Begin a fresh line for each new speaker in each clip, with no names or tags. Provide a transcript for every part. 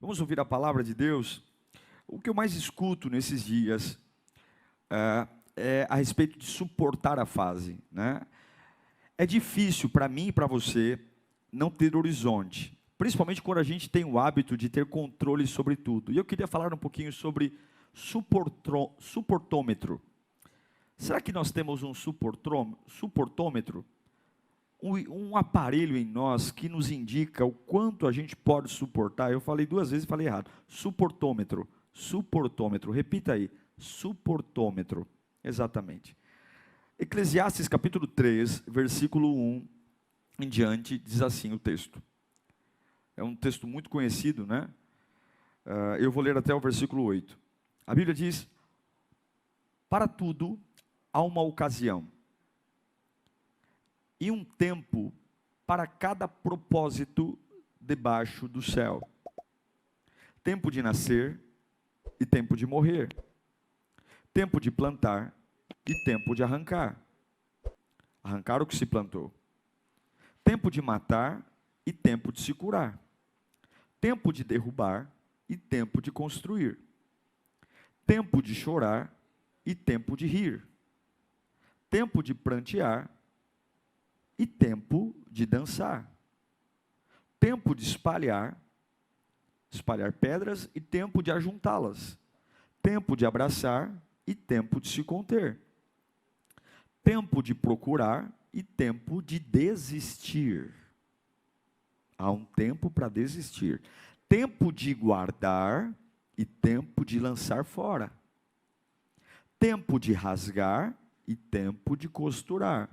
Vamos ouvir a palavra de Deus. O que eu mais escuto nesses dias é a respeito de suportar a fase, né? É difícil para mim e para você não ter horizonte, principalmente quando a gente tem o hábito de ter controle sobre tudo. E eu queria falar um pouquinho sobre suportômetro. Será que nós temos um suportômetro? Um aparelho em nós que nos indica o quanto a gente pode suportar. Eu falei duas vezes e falei errado. Suportômetro, repita aí, suportômetro, exatamente. Eclesiastes capítulo 3, versículo 1 em diante, diz assim o texto. É um texto muito conhecido, né? Eu vou ler até o versículo 8. A Bíblia diz: para tudo há uma ocasião, e um tempo para cada propósito debaixo do céu. Tempo de nascer e tempo de morrer. Tempo de plantar e tempo de arrancar. Arrancar o que se plantou. Tempo de matar e tempo de se curar. Tempo de derrubar e tempo de construir. Tempo de chorar e tempo de rir. Tempo de prantear e tempo de dançar. Tempo de espalhar pedras e tempo de ajuntá-las. Tempo de abraçar e tempo de se conter. Tempo de procurar e tempo de desistir. Há um tempo para desistir. Tempo de guardar e tempo de lançar fora. Tempo de rasgar e tempo de costurar.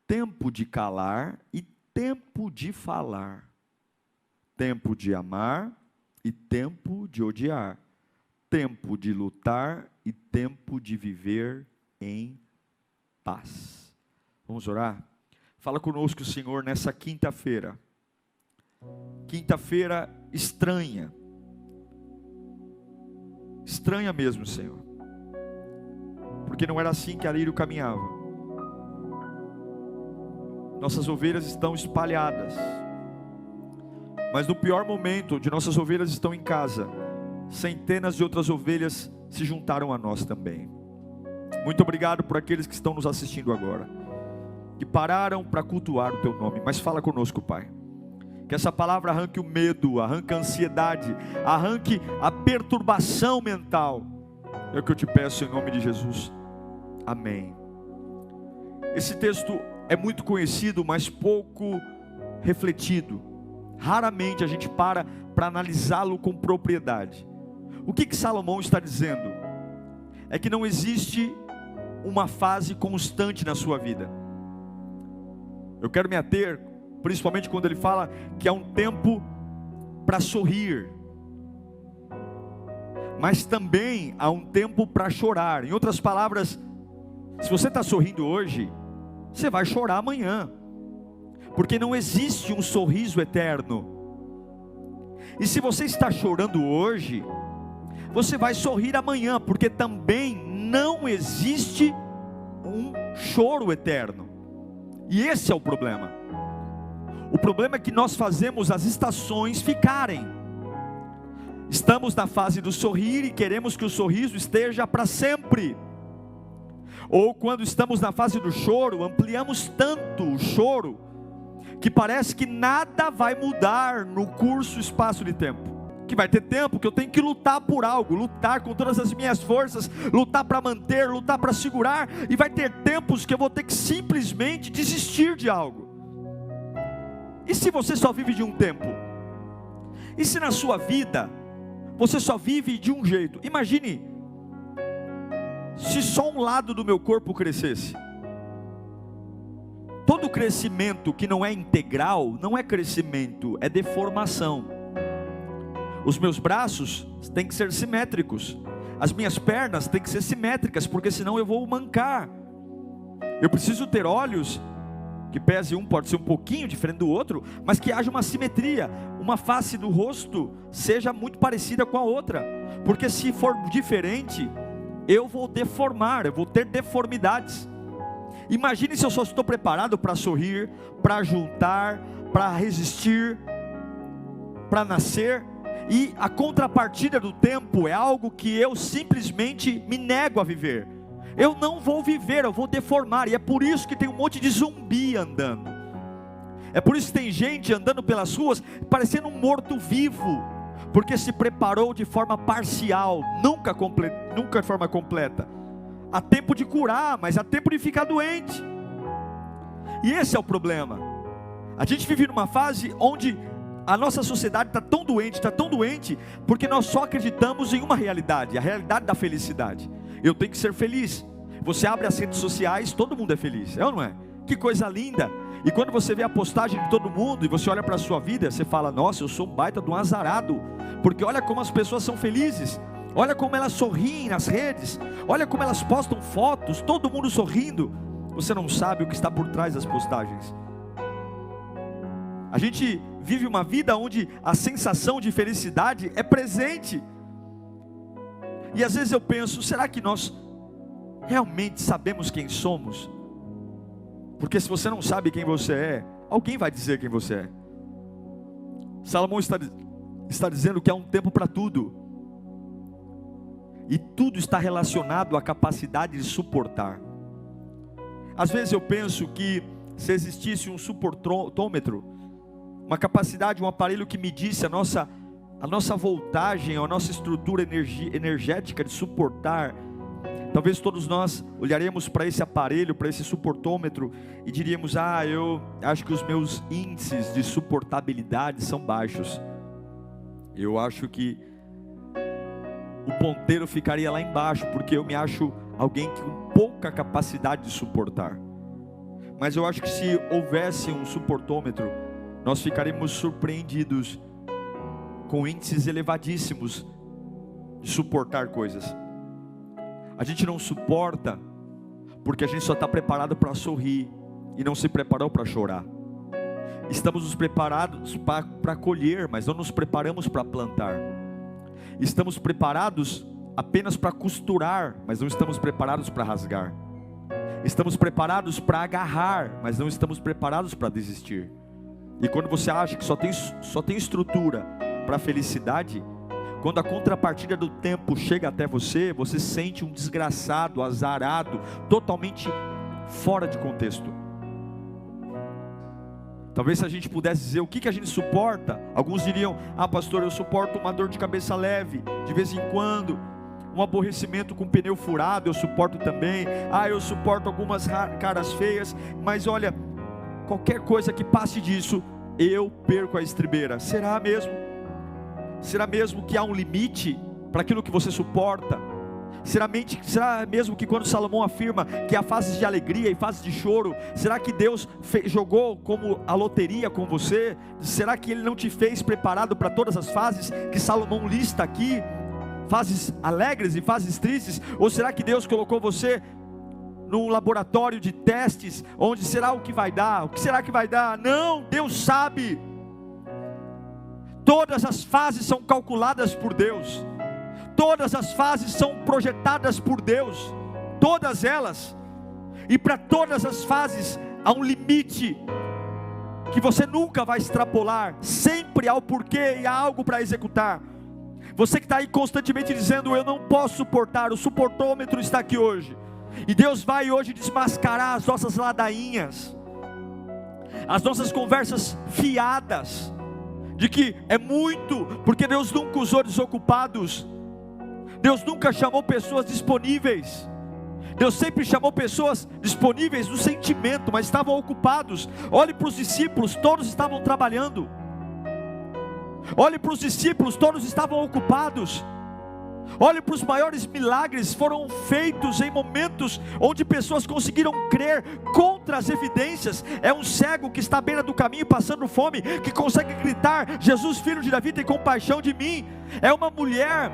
Tempo de calar e tempo de falar. Tempo de amar e tempo de odiar. Tempo de lutar e tempo de viver em paz. Vamos orar? Fala conosco, Senhor, nessa quinta-feira. Quinta-feira estranha. Estranha mesmo, Senhor. Porque não era assim que Alírio caminhava. Nossas ovelhas estão espalhadas. Mas no pior momento, onde nossas ovelhas estão em casa, centenas de outras ovelhas se juntaram a nós também. Muito obrigado por aqueles que estão nos assistindo agora, que pararam para cultuar o Teu nome. Mas fala conosco, Pai. Que essa palavra arranque o medo, arranque a ansiedade, arranque a perturbação mental. É o que eu te peço em nome de Jesus. Amém. Esse texto é muito conhecido, mas pouco refletido. Raramente a gente para analisá-lo com propriedade. O que Salomão está dizendo? É que não existe uma fase constante na sua vida. Eu quero me ater, principalmente quando ele fala que há um tempo para sorrir, mas também há um tempo para chorar. Em outras palavras, se você está sorrindo hoje, você vai chorar amanhã, porque não existe um sorriso eterno. E se você está chorando hoje, você vai sorrir amanhã, porque também não existe um choro eterno. E esse é o problema. O problema é que nós fazemos as estações ficarem. Estamos na fase do sorrir e queremos que o sorriso esteja para sempre. Ou quando estamos na fase do choro, ampliamos tanto o choro, que parece que nada vai mudar no curso, espaço de tempo. Que vai ter tempo que eu tenho que lutar por algo, lutar com todas as minhas forças, lutar para manter, lutar para segurar, e vai ter tempos que eu vou ter que simplesmente desistir de algo. E se você só vive de um tempo? E se na sua vida você só vive de um jeito? Imagine se só um lado do meu corpo crescesse. Todo crescimento que não é integral não é crescimento, é deformação. Os meus braços têm que ser simétricos, as minhas pernas têm que ser simétricas, porque senão eu vou mancar. Eu preciso ter olhos que pese um, pode ser um pouquinho diferente do outro, mas que haja uma simetria, uma face do rosto seja muito parecida com a outra, porque se for diferente, eu vou deformar, eu vou ter deformidades. Imagine se eu só estou preparado para sorrir, para juntar, para resistir, para nascer. E a contrapartida do tempo é algo que eu simplesmente me nego a viver. Eu não vou viver, eu vou deformar. E é por isso que tem um monte de zumbi andando. É por isso que tem gente andando pelas ruas parecendo um morto-vivo, porque se preparou de forma parcial, nunca de forma completa. Há tempo de curar, mas há tempo de ficar doente. E esse é o problema. A gente vive numa fase onde a nossa sociedade está tão doente, porque nós só acreditamos em uma realidade, a realidade da felicidade. Eu tenho que ser feliz. Você abre as redes sociais, todo mundo é feliz, é ou não é? Que coisa linda. E quando você vê a postagem de todo mundo, e você olha para a sua vida, você fala, nossa, eu sou um baita de um azarado, porque olha como as pessoas são felizes, olha como elas sorriem nas redes, olha como elas postam fotos, todo mundo sorrindo. Você não sabe o que está por trás das postagens. A gente vive uma vida onde a sensação de felicidade é presente. E às vezes eu penso, será que nós realmente sabemos quem somos? Porque se você não sabe quem você é, alguém vai dizer quem você é. Salomão está dizendo que há um tempo para tudo. E tudo está relacionado à capacidade de suportar. Às vezes eu penso que se existisse um suportômetro, uma capacidade, um aparelho que medisse a nossa voltagem, a nossa estrutura energética de suportar, talvez todos nós olharemos para esse aparelho, para esse suportômetro e diríamos, eu acho que os meus índices de suportabilidade são baixos. Eu acho que o ponteiro ficaria lá embaixo, porque eu me acho alguém com pouca capacidade de suportar. Mas eu acho que se houvesse um suportômetro, nós ficaremos surpreendidos com índices elevadíssimos de suportar coisas. A gente não suporta porque a gente só está preparado para sorrir e não se preparou para chorar. Estamos nos preparados para colher, mas não nos preparamos para plantar. Estamos preparados apenas para costurar, mas não estamos preparados para rasgar. Estamos preparados para agarrar, mas não estamos preparados para desistir. E quando você acha que só tem estrutura para a felicidade, quando a contrapartida do tempo chega até você, você sente um desgraçado, azarado, totalmente fora de contexto. Talvez se a gente pudesse dizer o que a gente suporta, alguns diriam, pastor, eu suporto uma dor de cabeça leve, de vez em quando, um aborrecimento com pneu furado, eu suporto também, eu suporto algumas caras feias, mas olha, qualquer coisa que passe disso, eu perco a estribeira. Será mesmo? Será mesmo que há um limite para aquilo que você suporta? Será mesmo que quando Salomão afirma que há fases de alegria e fases de choro, será que Deus jogou como a loteria com você? Será que Ele não te fez preparado para todas as fases que Salomão lista aqui? Fases alegres e fases tristes? Ou será que Deus colocou você num laboratório de testes, onde será o que vai dar? O que será que vai dar? Não, Deus sabe. Todas as fases são calculadas por Deus. Todas as fases são projetadas por Deus. Todas elas. E para todas as fases há um limite que você nunca vai extrapolar. Sempre há o porquê e há algo para executar. Você que está aí constantemente dizendo, eu não posso suportar, o suportômetro está aqui hoje. E Deus vai hoje desmascarar as nossas ladainhas, as nossas conversas fiadas, de que é muito, porque Deus nunca usou desocupados. Deus nunca chamou pessoas disponíveis. Deus sempre chamou pessoas disponíveis no sentimento, mas estavam ocupados. Olhe para os discípulos, todos estavam trabalhando. Olhe para os discípulos, todos estavam ocupados. Olhe para os maiores milagres, foram feitos em momentos onde pessoas conseguiram crer contra as evidências. É um cego que está à beira do caminho passando fome, que consegue gritar, Jesus, filho de Davi, tem compaixão de mim. É uma mulher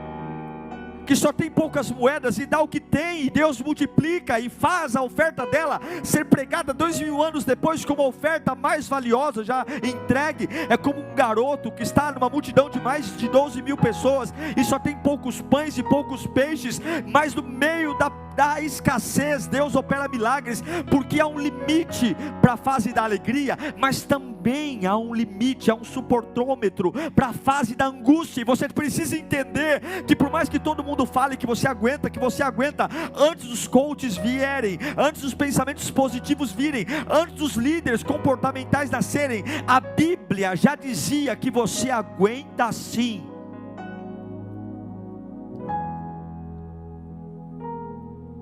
que só tem poucas moedas e dá o que tem, e Deus multiplica e faz a oferta dela ser pregada 2000 anos depois como a oferta mais valiosa já entregue. É como um garoto que está numa multidão de mais de 12 mil pessoas e só tem poucos pães e poucos peixes, mas no meio da escassez Deus opera milagres, porque há um limite para a fase da alegria, mas também também há um limite, há um suportômetro para a fase da angústia. E você precisa entender que por mais que todo mundo fale que você aguenta, antes dos coaches vierem, antes dos pensamentos positivos virem, antes dos líderes comportamentais nascerem, a Bíblia já dizia que você aguenta sim.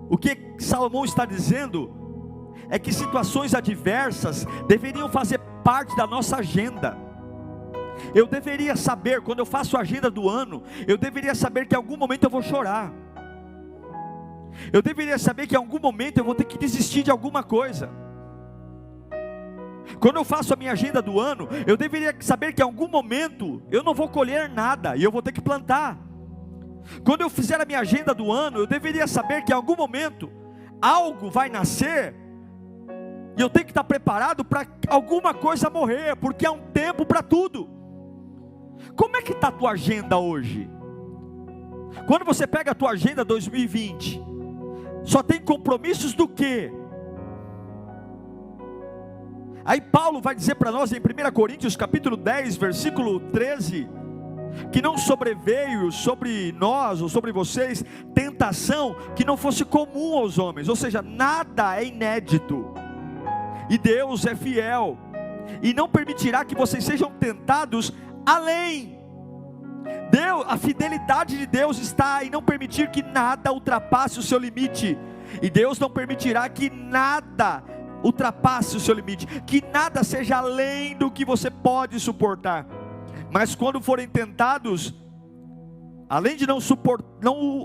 O que Salomão está dizendo é que situações adversas deveriam fazer parte da nossa agenda. Eu deveria saber, quando eu faço a agenda do ano, eu deveria saber que em algum momento eu vou chorar. Eu deveria saber que em algum momento eu vou ter que desistir de alguma coisa. Quando eu faço a minha agenda do ano, eu deveria saber que em algum momento eu não vou colher nada e eu vou ter que plantar. Quando eu fizer a minha agenda do ano, eu deveria saber que em algum momento algo vai nascer e eu tenho que estar preparado para alguma coisa morrer, porque há um tempo para tudo. Como é que está a tua agenda hoje? Quando você pega a tua agenda 2020, só tem compromissos do quê? Aí Paulo vai dizer para nós em 1 Coríntios capítulo 10, versículo 13, que não sobreveio sobre nós ou sobre vocês tentação que não fosse comum aos homens, ou seja, nada é inédito, e Deus é fiel, e não permitirá que vocês sejam tentados além. A fidelidade de Deus está em não permitir que nada ultrapasse o seu limite, e Deus não permitirá que nada ultrapasse o seu limite, que nada seja além do que você pode suportar. Mas quando forem tentados, além de não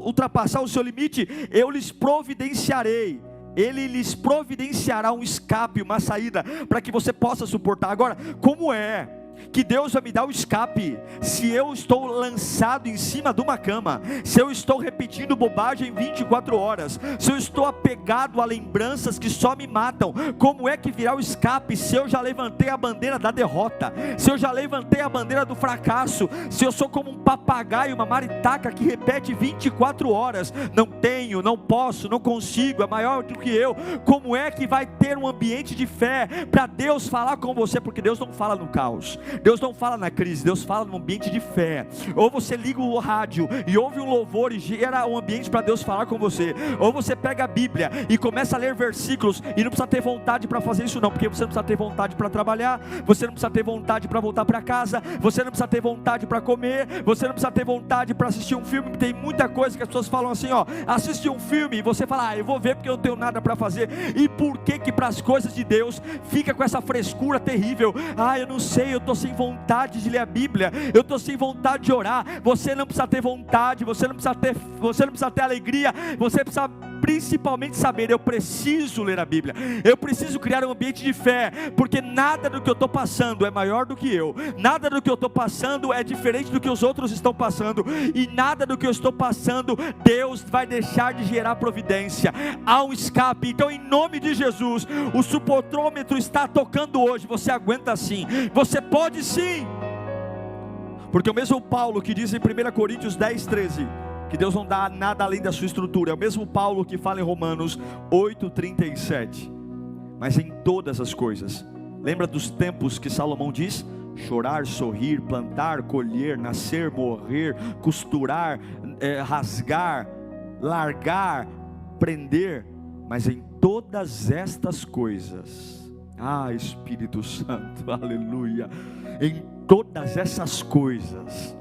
ultrapassar o seu limite, eu lhes providenciarei. Ele lhes providenciará um escape, uma saída, para que você possa suportar. Agora, como é que Deus vai me dar o escape se eu estou lançado em cima de uma cama, se eu estou repetindo bobagem 24 horas, se eu estou apegado a lembranças que só me matam? Como é que virá o escape se eu já levantei a bandeira da derrota, se eu já levantei a bandeira do fracasso, se eu sou como um papagaio, uma maritaca que repete 24 horas, não tenho, não posso, não consigo, é maior do que eu? Como é que vai ter um ambiente de fé para Deus falar com você? Porque Deus não fala no caos, Deus não fala na crise, Deus fala num ambiente de fé. Ou você liga o rádio e ouve um louvor e gera um ambiente para Deus falar com você, ou você pega a Bíblia e começa a ler versículos, e não precisa ter vontade para fazer isso não, porque você não precisa ter vontade para trabalhar, você não precisa ter vontade para voltar para casa, você não precisa ter vontade para comer, você não precisa ter vontade para assistir um filme. Tem muita coisa que as pessoas falam assim, assiste um filme, e você fala, eu vou ver porque eu não tenho nada para fazer. E por que para as coisas de Deus fica com essa frescura terrível? Eu não sei, eu estou sem vontade de ler a Bíblia, eu estou sem vontade de orar. Você não precisa ter vontade, você não precisa ter alegria, você precisa principalmente saber, eu preciso ler a Bíblia, eu preciso criar um ambiente de fé, porque nada do que eu estou passando é maior do que eu, nada do que eu estou passando é diferente do que os outros estão passando, e nada do que eu estou passando Deus vai deixar de gerar providência. Há um escape. Então, em nome de Jesus, o suportômetro está tocando hoje. Você aguenta sim, você pode sim, porque o mesmo Paulo que diz em 1 Coríntios 10, 13 que Deus não dá nada além da sua estrutura, é o mesmo Paulo que fala em Romanos 8, 37, mas em todas as coisas. Lembra dos tempos que Salomão diz? Chorar, sorrir, plantar, colher, nascer, morrer, costurar, rasgar, largar, prender. Mas em todas estas coisas, Espírito Santo, aleluia, em todas essas coisas,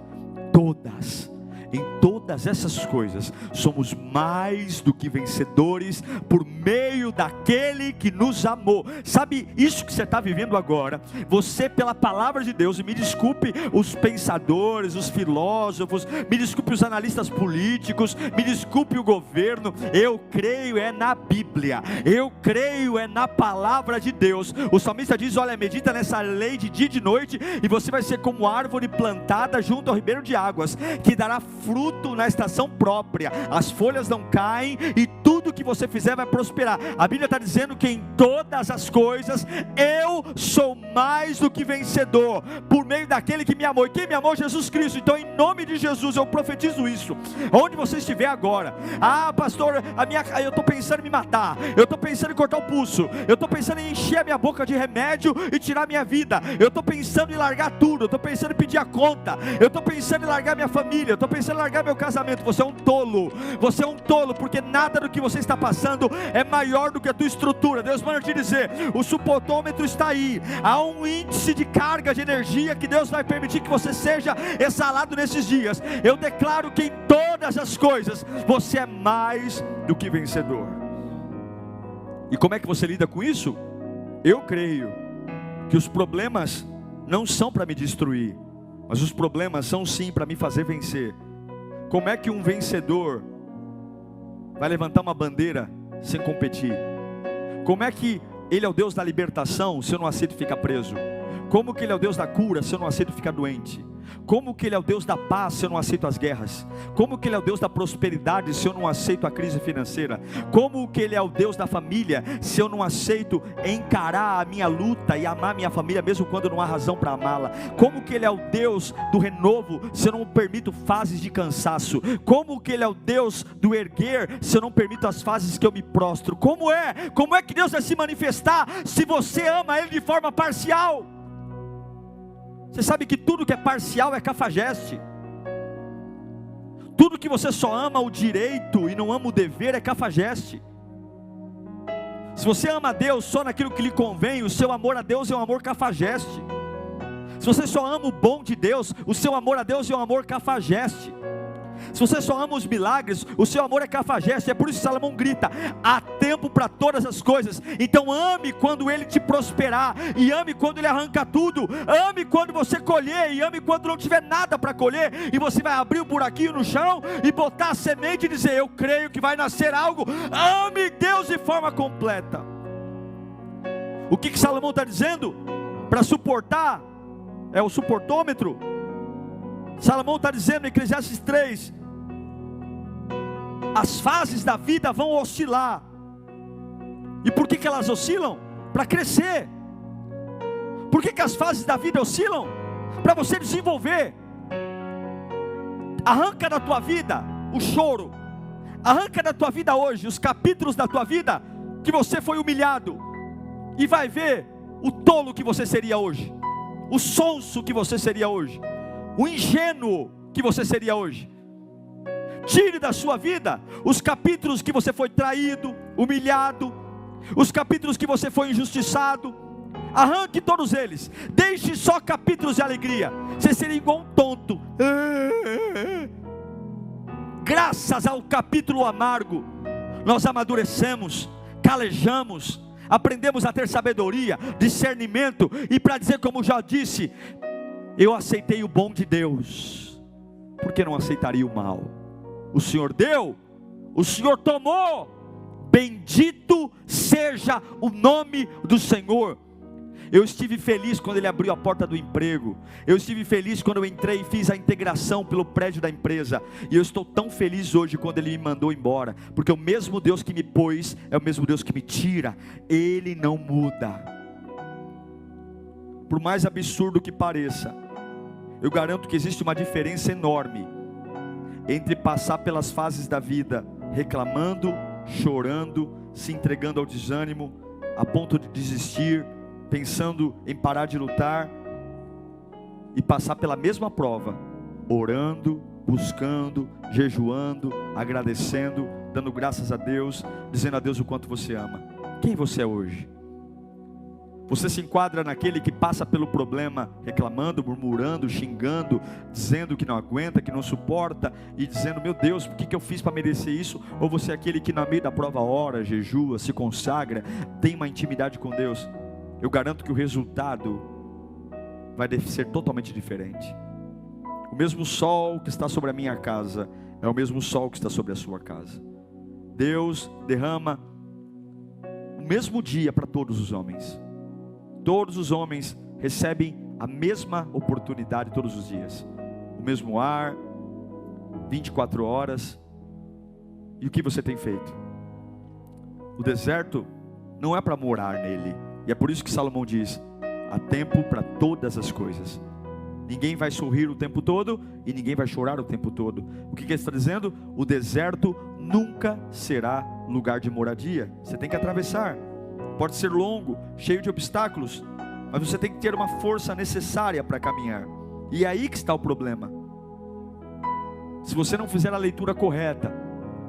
em todas essas coisas, somos mais do que vencedores por meio daquele que nos amou. Sabe isso que você está vivendo agora? Você, pela palavra de Deus, e me desculpe os pensadores, os filósofos, me desculpe os analistas políticos, me desculpe o governo, eu creio na Bíblia, eu creio na palavra de Deus. O salmista diz, olha, medita nessa lei de dia e de noite, e você vai ser como árvore plantada junto ao ribeiro de águas, que dará fruto na na estação própria, as folhas não caem e tudo que você fizer vai prosperar. A Bíblia está dizendo que em todas as coisas eu sou mais do que vencedor, por meio daquele que me amou. E quem me amou? Jesus Cristo. Então, em nome de Jesus, eu profetizo isso. Onde você estiver agora, pastor, eu estou pensando em me matar, eu estou pensando em cortar o pulso, eu estou pensando em encher a minha boca de remédio e tirar a minha vida, eu estou pensando em largar tudo, eu estou pensando em pedir a conta, eu estou pensando em largar minha família, eu estou pensando em largar meu casamento. Você é um tolo, você é um tolo, porque nada do que você está passando é maior do que a tua estrutura. Deus manda te dizer, o supotômetro está aí, há um índice de carga de energia que Deus vai permitir que você seja exalado nesses dias. Eu declaro que em todas as coisas você é mais do que vencedor. E como é que você lida com isso? Eu creio que os problemas não são para me destruir, mas os problemas são sim para me fazer vencer. Como é que um vencedor vai levantar uma bandeira sem competir? Como é que Ele é o Deus da libertação se eu não aceito ficar preso? Como que Ele é o Deus da cura se eu não aceito ficar doente? Como que Ele é o Deus da paz se eu não aceito as guerras? Como que Ele é o Deus da prosperidade se eu não aceito a crise financeira? Como que Ele é o Deus da família se eu não aceito encarar a minha luta e amar minha família mesmo quando não há razão para amá-la? Como que Ele é o Deus do renovo se eu não permito fases de cansaço? Como que Ele é o Deus do erguer se eu não permito as fases que eu me prostro? Como é que Deus vai se manifestar se você ama Ele de forma parcial? Você sabe que tudo que é parcial é cafajeste. Tudo que você só ama o direito e não ama o dever é cafajeste. Se você ama a Deus só naquilo que lhe convém, o seu amor a Deus é um amor cafajeste. Se você só ama o bom de Deus, o seu amor a Deus é um amor cafajeste. Se você só ama os milagres, o seu amor é cafajeste. É por isso que Salomão grita: há tempo para todas as coisas. Então ame quando Ele te prosperar, e ame quando Ele arranca tudo. Ame quando você colher, e ame quando não tiver nada para colher, e você vai abrir um buraquinho no chão e botar a semente e dizer: eu creio que vai nascer algo. Ame Deus de forma completa. O que Salomão está dizendo? Para suportar, é o suportômetro. Salomão está dizendo em Eclesiastes 3, as fases da vida vão oscilar. E por que elas oscilam? Para crescer. Por que as fases da vida oscilam? Para você desenvolver. Arranca da tua vida o choro, arranca da tua vida hoje os capítulos da tua vida que você foi humilhado, e vai ver o tolo que você seria hoje, o sonso que você seria hoje, o ingênuo que você seria hoje. Tire da sua vida os capítulos que você foi traído, humilhado, os capítulos que você foi injustiçado. Arranque todos eles, deixe só capítulos de alegria. Você seria igual um tonto. Graças ao capítulo amargo, nós amadurecemos, calejamos, aprendemos a ter sabedoria, discernimento, e para dizer como já disse, eu aceitei o bom de Deus, por que não aceitaria o mal? O Senhor deu, o Senhor tomou, bendito seja o nome do Senhor. Eu estive feliz quando Ele abriu a porta do emprego, eu estive feliz quando eu entrei e fiz a integração pelo prédio da empresa, e eu estou tão feliz hoje quando Ele me mandou embora, porque o mesmo Deus que me pôs, é o mesmo Deus que me tira, Ele não muda. Por mais absurdo que pareça, eu garanto que existe uma diferença enorme entre passar pelas fases da vida reclamando, chorando, se entregando ao desânimo, a ponto de desistir, pensando em parar de lutar, e passar pela mesma prova, orando, buscando, jejuando, agradecendo, dando graças a Deus, dizendo a Deus o quanto você ama. Quem você é hoje? Você se enquadra naquele que passa pelo problema reclamando, murmurando, xingando, dizendo que não aguenta, que não suporta, e dizendo: meu Deus, o que eu fiz para merecer isso? Ou você é aquele que na meio da prova ora, jejua, se consagra, tem uma intimidade com Deus? Eu garanto que o resultado vai ser totalmente diferente. O mesmo sol que está sobre a minha casa é o mesmo sol que está sobre a sua casa. Deus derrama o mesmo dia para todos os homens. Todos os homens recebem a mesma oportunidade todos os dias, o mesmo ar, 24 horas. E o que você tem feito? O deserto não é para morar nele. E é por isso que Salomão diz: há tempo para todas as coisas. Ninguém vai sorrir o tempo todo e ninguém vai chorar o tempo todo. O que ele está dizendo? O deserto nunca será lugar de moradia. Você tem que atravessar. Pode ser longo, cheio de obstáculos, mas você tem que ter uma força necessária para caminhar. E é aí que está o problema. Se você não fizer a leitura correta,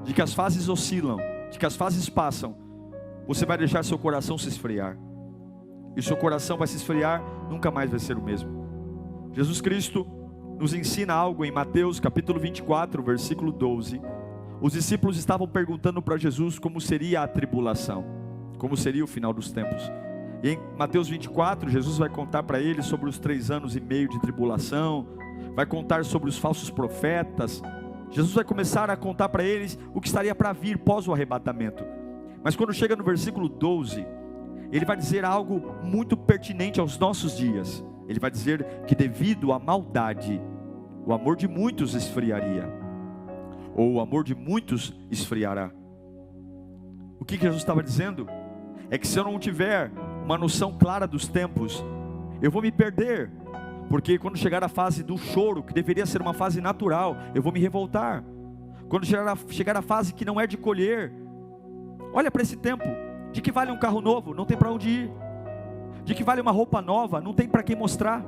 de que as fases oscilam, de que as fases passam, você vai deixar seu coração se esfriar. E seu coração vai se esfriar, nunca mais vai ser o mesmo. Jesus Cristo nos ensina algo em Mateus capítulo 24, versículo 12. Os discípulos estavam perguntando para Jesus como seria a tribulação, como seria o final dos tempos. E em Mateus 24, Jesus vai contar para eles sobre os 3 anos e meio de tribulação, vai contar sobre os falsos profetas. Jesus vai começar a contar para eles o que estaria para vir pós o arrebatamento. Mas quando chega no versículo 12, ele vai dizer algo muito pertinente aos nossos dias. Ele vai dizer que devido à maldade, o amor de muitos esfriaria, ou o amor de muitos esfriará. O que Jesus estava dizendo? É que se eu não tiver uma noção clara dos tempos, eu vou me perder. Porque quando chegar a fase do choro, que deveria ser uma fase natural, eu vou me revoltar. Quando chegar a fase que não é de colher, olha para esse tempo. De que vale um carro novo? Não tem para onde ir. De que vale uma roupa nova? Não tem para quem mostrar.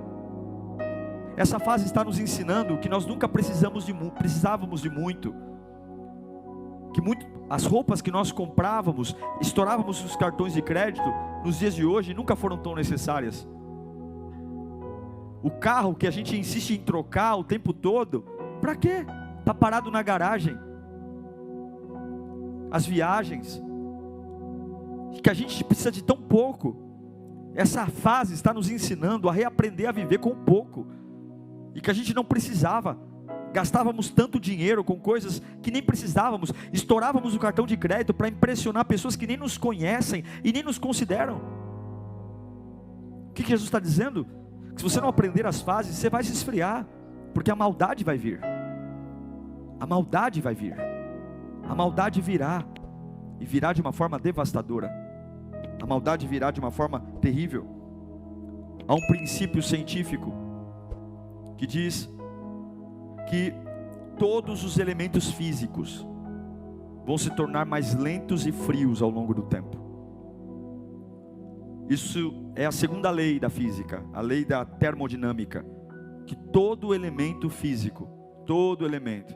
Essa fase está nos ensinando que nós nunca precisávamos de muito. As roupas que nós comprávamos, estourávamos os cartões de crédito, nos dias de hoje nunca foram tão necessárias. O carro que a gente insiste em trocar o tempo todo, para quê? Está parado na garagem. As viagens, que a gente precisa de tão pouco. Essa fase está nos ensinando a reaprender a viver com pouco, e que a gente não precisava. Gastávamos tanto dinheiro com coisas que nem precisávamos, estourávamos o cartão de crédito para impressionar pessoas que nem nos conhecem e nem nos consideram. O que Jesus está dizendo? Que se você não aprender as fases, você vai se esfriar, porque a maldade vai vir. A maldade vai vir. A maldade virá, e virá de uma forma devastadora. A maldade virá de uma forma terrível. Há um princípio científico que diz que todos os elementos físicos vão se tornar mais lentos e frios ao longo do tempo. Isso é a segunda lei da física, a lei da termodinâmica, que todo elemento físico, todo elemento,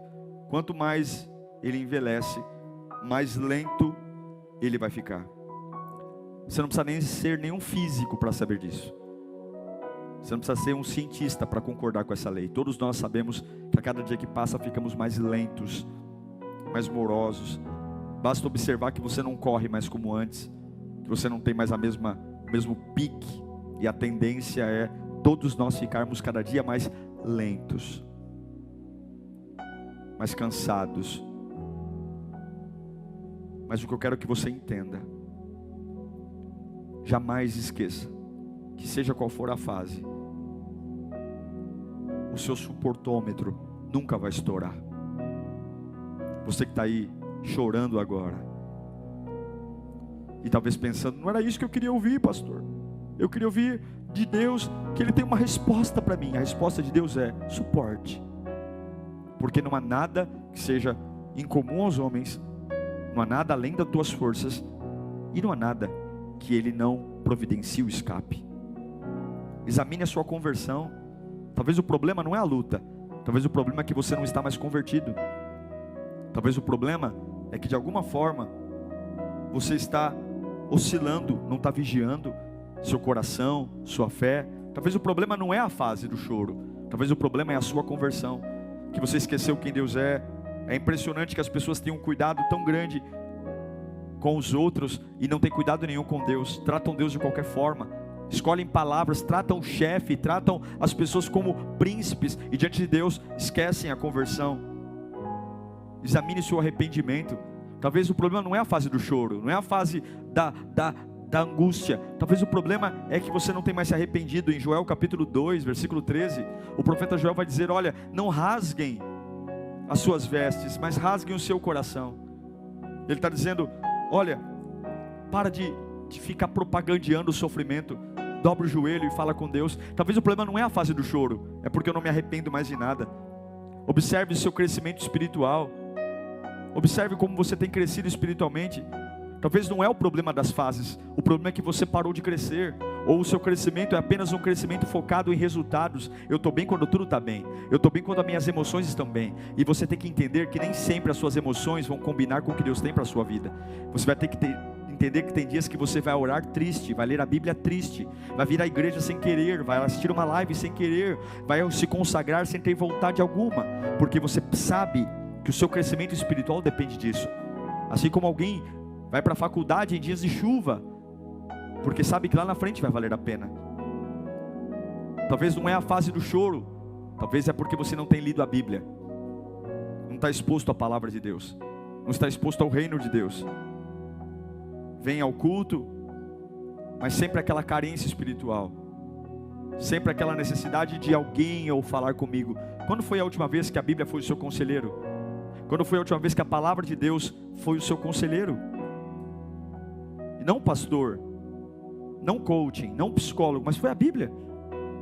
quanto mais ele envelhece, mais lento ele vai ficar. Você não precisa nem ser nenhum físico para saber disso. Você não precisa ser um cientista para concordar com essa lei. Todos nós sabemos que a cada dia que passa ficamos mais lentos, mais morosos. Basta observar que você não corre mais como antes, que você não tem mais o mesmo pique, e a tendência é todos nós ficarmos cada dia mais lentos, mais cansados. Mas o que eu quero que você entenda, jamais esqueça, que seja qual for a fase, o seu suportômetro nunca vai estourar. Você que está aí chorando agora, e talvez pensando: não era isso que eu queria ouvir, pastor. Eu queria ouvir de Deus que Ele tem uma resposta para mim. A resposta de Deus é suporte, porque não há nada que seja incomum aos homens, não há nada além das tuas forças, e não há nada que Ele não providencie o escape. Examine a sua conversão. Talvez o problema não é a luta, talvez o problema é que você não está mais convertido. Talvez o problema é que de alguma forma você está oscilando, não está vigiando seu coração, sua fé. Talvez o problema não é a fase do choro, talvez o problema é a sua conversão, que você esqueceu quem Deus é. É impressionante que as pessoas tenham um cuidado tão grande com os outros e não tem cuidado nenhum com Deus. Tratam Deus de qualquer forma, escolhem palavras, tratam o chefe, tratam as pessoas como príncipes, e diante de Deus esquecem a conversão. Examine seu arrependimento. Talvez o problema não é a fase do choro, não é a fase da angústia. Talvez o problema é que você não tem mais se arrependido. Em Joel capítulo 2, versículo 13, o profeta Joel vai dizer: olha, não rasguem as suas vestes, mas rasguem o seu coração. Ele está dizendo, olha, para de ficar propagandeando o sofrimento. Dobra o joelho e fala com Deus. Talvez o problema não é a fase do choro, é porque eu não me arrependo mais de nada. Observe o seu crescimento espiritual. Observe como você tem crescido espiritualmente. Talvez não é o problema das fases, o problema é que você parou de crescer, ou o seu crescimento é apenas um crescimento focado em resultados. Eu estou bem quando tudo está bem, eu estou bem quando as minhas emoções estão bem, e você tem que entender que nem sempre as suas emoções vão combinar com o que Deus tem para a sua vida. Você vai ter que entender que tem dias que você vai orar triste, vai ler a Bíblia triste, vai vir à igreja sem querer, vai assistir uma live sem querer, vai se consagrar sem ter vontade alguma, porque você sabe que o seu crescimento espiritual depende disso. Assim como alguém vai para a faculdade em dias de chuva, porque sabe que lá na frente vai valer a pena. Talvez não é a fase do choro, talvez é porque você não tem lido a Bíblia, não está exposto à palavra de Deus, não está exposto ao reino de Deus. Vem ao culto, mas sempre aquela carência espiritual, sempre aquela necessidade de alguém ou falar comigo. Quando foi a última vez que a Bíblia foi o seu conselheiro? Quando foi a última vez que a palavra de Deus foi o seu conselheiro? E não pastor, não coaching, não psicólogo, mas foi a Bíblia.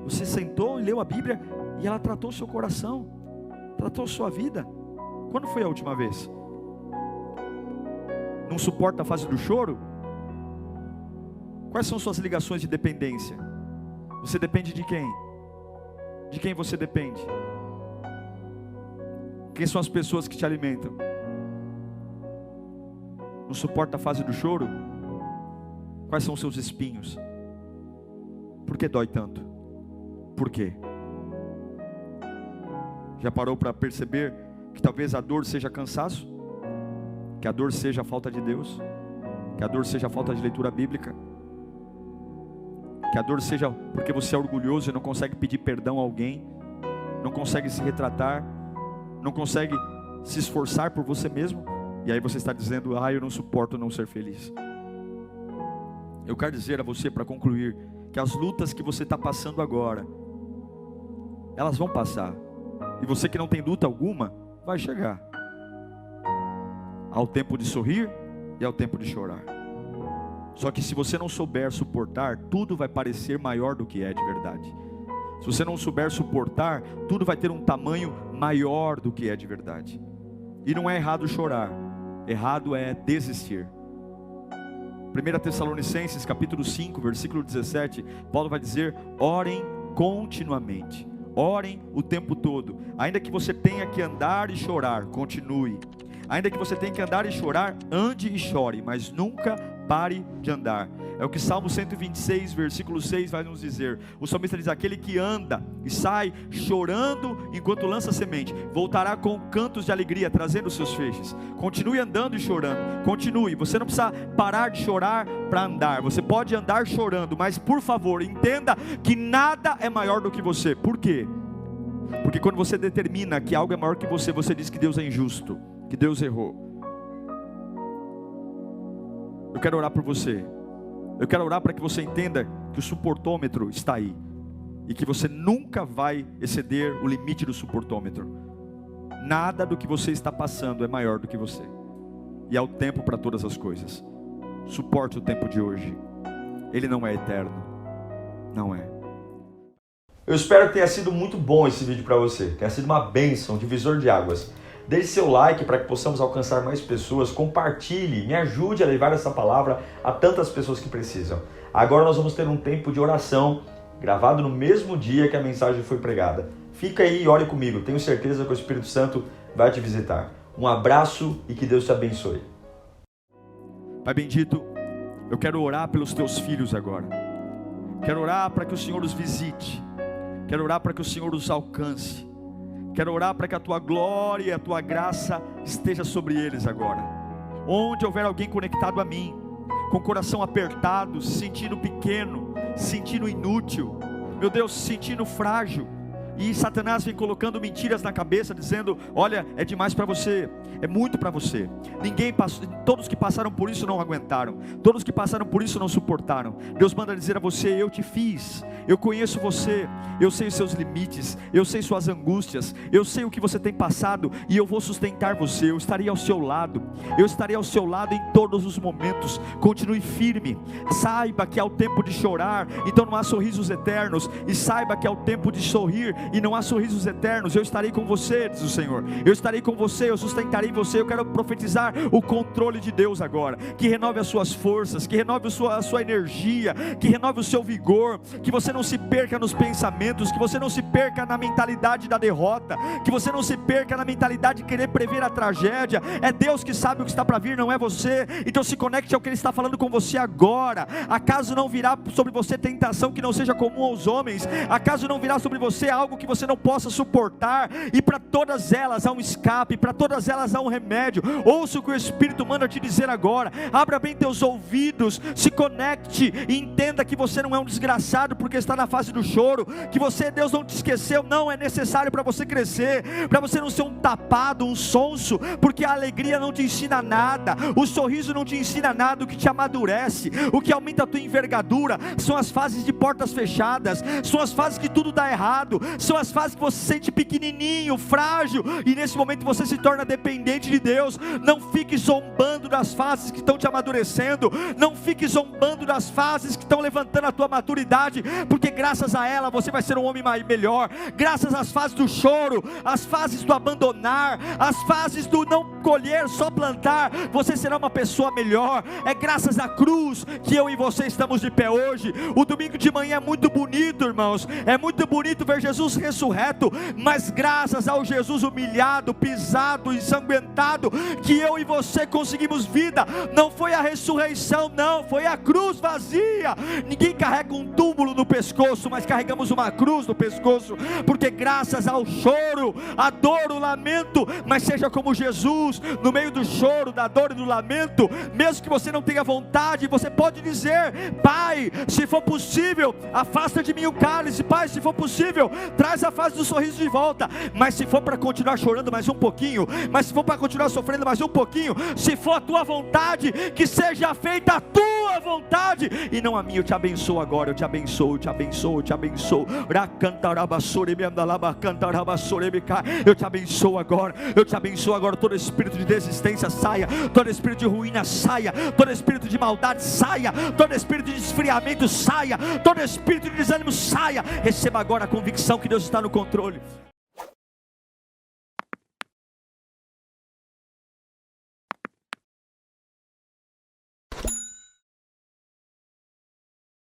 Você sentou e leu a Bíblia e ela tratou o seu coração, tratou a sua vida. Quando foi a última vez? Não suporta a fase do choro? Quais são suas ligações de dependência? Você depende de quem? De quem você depende? Quem são as pessoas que te alimentam? Não suporta a fase do choro? Quais são os seus espinhos? Por que dói tanto? Por quê? Já parou para perceber que talvez a dor seja cansaço? Que a dor seja a falta de Deus? Que a dor seja a falta de leitura bíblica? Que a dor seja porque você é orgulhoso e não consegue pedir perdão a alguém? Não consegue se retratar? Não consegue se esforçar por você mesmo? E aí você está dizendo, eu não suporto não ser feliz. Eu quero dizer a você, para concluir, que as lutas que você está passando agora, elas vão passar. E você que não tem luta alguma, vai chegar. Há o tempo de sorrir e há o tempo de chorar. Só que se você não souber suportar, tudo vai parecer maior do que é de verdade. Se você não souber suportar, tudo vai ter um tamanho maior do que é de verdade. E não é errado chorar, errado é desistir. 1 Tessalonicenses capítulo 5, versículo 17, Paulo vai dizer, orem continuamente, orem o tempo todo, ainda que você tenha que andar e chorar, continue, ainda que você tenha que andar e chorar, ande e chore, mas nunca pare de andar. É o que Salmo 126, versículo 6 vai nos dizer. O salmista diz, aquele que anda e sai chorando enquanto lança semente, voltará com cantos de alegria, trazendo seus feixes. Continue andando e chorando, continue. Você não precisa parar de chorar para andar, você pode andar chorando, mas por favor, entenda que nada é maior do que você. Por quê? Porque quando você determina que algo é maior que você, você diz que Deus é injusto, que Deus errou. Eu quero orar por você. Eu quero orar para que você entenda que o suportômetro está aí, e que você nunca vai exceder o limite do suportômetro. Nada do que você está passando é maior do que você. E há o tempo para todas as coisas. Suporte o tempo de hoje. Ele não é eterno. Não é. Eu espero que tenha sido muito bom esse vídeo para você. Tenha sido uma bênção, divisor de águas. Deixe seu like para que possamos alcançar mais pessoas. Compartilhe, me ajude a levar essa palavra a tantas pessoas que precisam. Agora nós vamos ter um tempo de oração, gravado no mesmo dia que a mensagem foi pregada. Fica aí e ore comigo. Tenho certeza que o Espírito Santo vai te visitar. Um abraço e que Deus te abençoe. Pai bendito, eu quero orar pelos teus filhos agora. Quero orar para que o Senhor os visite. Quero orar para que o Senhor os alcance. Quero orar para que a tua glória e a tua graça esteja sobre eles agora. Onde houver alguém conectado a mim, com o coração apertado, se sentindo pequeno, se sentindo inútil, meu Deus, se sentindo frágil, e Satanás vem colocando mentiras na cabeça, dizendo: olha, é demais para você, é muito para você. Ninguém passou, todos que passaram por isso não aguentaram, todos que passaram por isso não suportaram. Deus manda dizer a você: eu te fiz, eu conheço você, eu sei os seus limites, eu sei suas angústias, eu sei o que você tem passado, e eu vou sustentar você. Eu estarei ao seu lado, eu estarei ao seu lado em todos os momentos. Continue firme, saiba que há o tempo de chorar, então não há sorrisos eternos, e saiba que há o tempo de sorrir, e não há sorrisos eternos. Eu estarei com você, diz o Senhor, eu estarei com você, eu sustentarei você. Eu quero profetizar o controle de Deus agora, que renove as suas forças, que renove a sua energia, que renove o seu vigor, que você não se perca nos pensamentos, que você não se perca na mentalidade da derrota, que você não se perca na mentalidade de querer prever a tragédia. É Deus que sabe o que está para vir, não é você. Então se conecte ao que Ele está falando com você agora. Acaso não virá sobre você tentação que não seja comum aos homens? Acaso não virá sobre você algo que você não possa suportar? E para todas elas há um escape, para todas elas há um remédio. Ouça o que o Espírito manda te dizer agora. Abra bem teus ouvidos, se conecte e entenda que você não é um desgraçado porque está na fase do choro, que você, Deus não te esqueceu. Não, é necessário para você crescer, para você não ser um tapado, um sonso, porque a alegria não te ensina nada, o sorriso não te ensina nada. O que te amadurece, o que aumenta a tua envergadura, são as fases de portas fechadas, são as fases que tudo dá errado, são as fases que você se sente pequenininho, frágil, e nesse momento você se torna dependente de Deus. Não fique zombando das fases que estão te amadurecendo, não fique zombando das fases que estão levantando a tua maturidade, porque graças a ela você vai ser um homem melhor. Graças às fases do choro, as fases do abandonar, as fases do não colher, só plantar, você será uma pessoa melhor. É graças à cruz que eu e você estamos de pé hoje. O domingo de manhã é muito bonito, irmãos, é muito bonito ver Jesus ressurreto, mas graças ao Jesus humilhado, pisado, ensanguentado, que eu e você conseguimos vida. Não foi a ressurreição, não, foi a cruz vazia. Ninguém carrega um túmulo no pescoço, mas carregamos uma cruz no pescoço, porque graças ao choro, a dor, o lamento, mas seja como Jesus, no meio do choro, da dor e do lamento, mesmo que você não tenha vontade, você pode dizer: Pai, se for possível, afasta de mim o cálice. Pai, se for possível, traz a fase do sorriso de volta. Mas se for para continuar chorando mais um pouquinho, mas se for para continuar sofrendo mais um pouquinho, se for a tua vontade, que seja feita a tua vontade e não a minha. Eu te abençoo agora, eu te abençoo, eu te abençoo, eu te abençoo. Eu te abençoo agora, eu te abençoo agora. Todo espírito de desistência saia, todo espírito de ruína saia, todo espírito de maldade saia, todo espírito de esfriamento saia, todo espírito de desânimo saia. Receba agora a convicção que Deus está no controle.